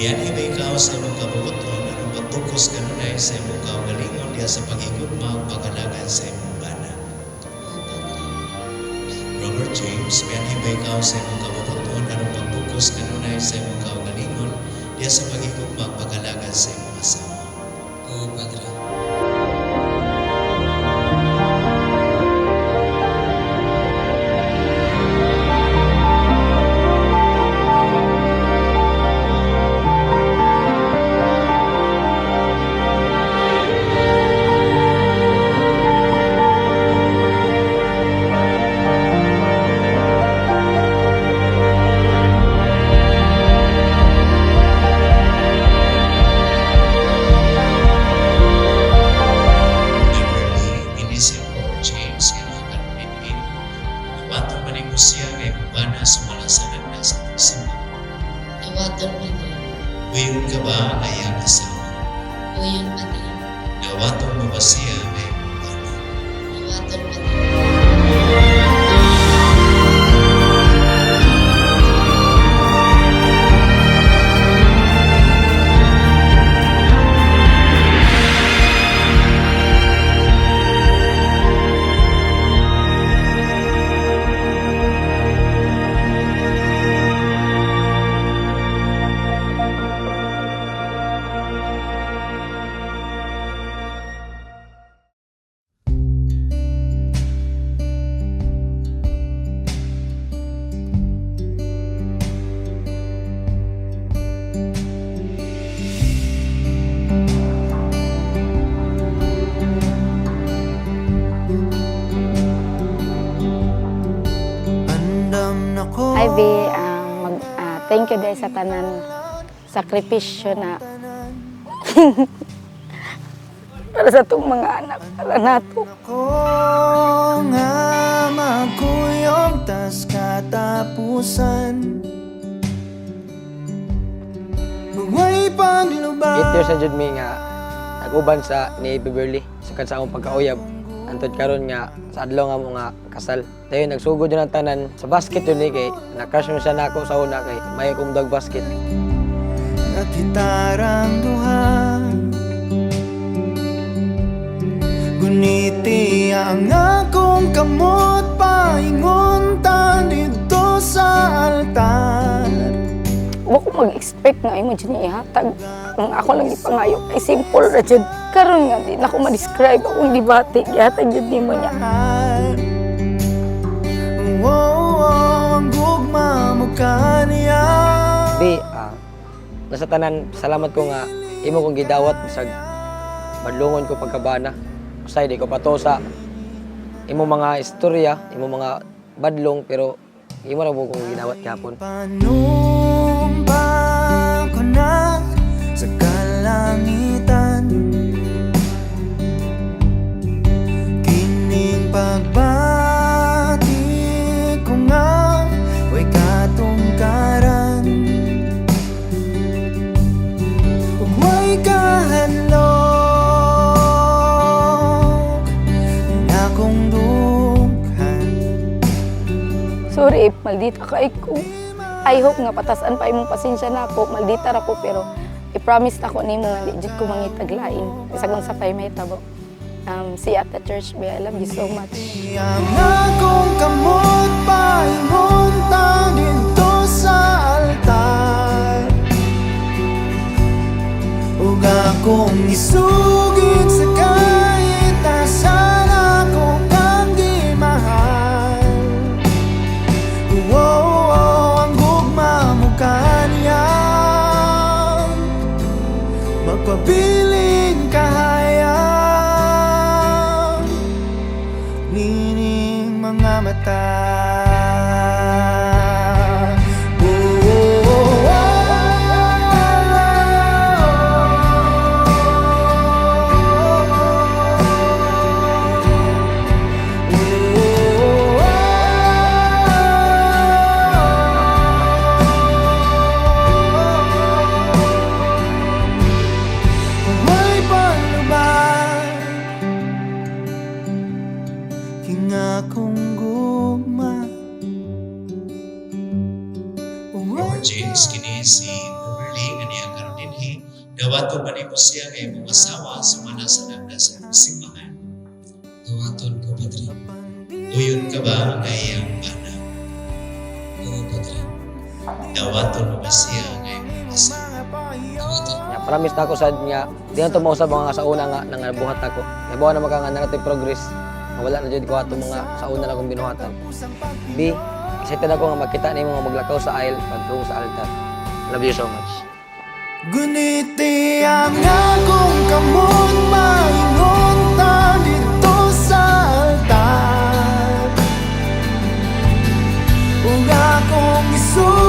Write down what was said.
Biyan iba ikaw sa imong kabubuton, anong pagtukos kanunay sa imong kaugalingon diya sa pag-igugma ug pag-alagad sa imong bana. Robert James, biyan iba ikaw sa imong kabubuton, anong pagtukos kanunay sa imong kaugalingon diya sa pag-igugma ug pag-alagad sa imong asawa. Oo, Padre. Beverly, Inisipro, James, kinahanglan din. Iwato man mo siya kay bana sa malasanan na sa pagsimba. Nawaton, Padre. Uyon ka ba ay ang asawa? O yun, Padre. Nawato mo ba siya kay bana? Nawaton, Padre. Hi, B. Thank you dahil sa tanan sakripisyo na para sa itong mga anak, para nato. Ako nga magkuyog tas katapusan. Huwag paglubang 8 years na jud mi nga nag-uban sa ni Beverly sa akong pagkauyab. Antod karon nga sa adlaw nga mo nga kasal. Dayon nagsugod yun ang tanan sa basket yun kay na-crush mo siya nako sa una kay may kumdag basket. at hitarang duha. Guniti ang akong kamot paingon ta dito sa altar. Huwag ko mag-expect nga imo dyan ihatag. Ang ako lang ipangayo ay simple na dyan. Karon nga din ako ma-describe akong gibati. Ihatag dyan nimo niya. Ang gugma mo kaniya. Di, nasa tanan, salamat ko nga imo kong gidawat bisag madlungon ko pagkabana. Kusay di ko patosa imo mga istorya, imo mga badlong pero imo ra mo kong ginawat gapon. Panumpa ko na sa kalangitan. Kining pagbati ko nga way katungkaran. Ug way kahadlok na akong dughan. Sorry if maldita ka ko. I hope nga patasan pa imong pasensya na ako. Maldita ra ko pero i-promise na ko nimo nga di jud ko mangitaglain. Bisag unsa pay may tabo. See you at the church, babe. I love you so much. Ang akong kamot paingon ta dito sa altar. Ug akong isugid sa kahit asan ako kang gimahal. Ang gugma mo kaniya. Magpabiling kahayang nining mga mata. May palubag king akong gugma. Robert James kini si Kimberly nga niya karon dinhi dawaton ba nimo siya nga imong asawa sumala sa nagda sa imong simbahan? Dawaton ko, Padre. Tuyon ka ba nga iyang bana? Oo, Padre. Dawaton mo ba siya nga imong asawa? Dawaton. Nya promise na ako sa niya, di na to mausab mga sa una nga nang buhat ako. Nabuha na maka nga narrative progress. Nga wala na jud ko ato mga sa una na akong binuhatan. B, excited ako nga makita nimo nga maglakaw sa aisle pagtungo sa altar. Love you so much. Guniti ang akong kamot maingon ta dito sa altar. Ug akong isu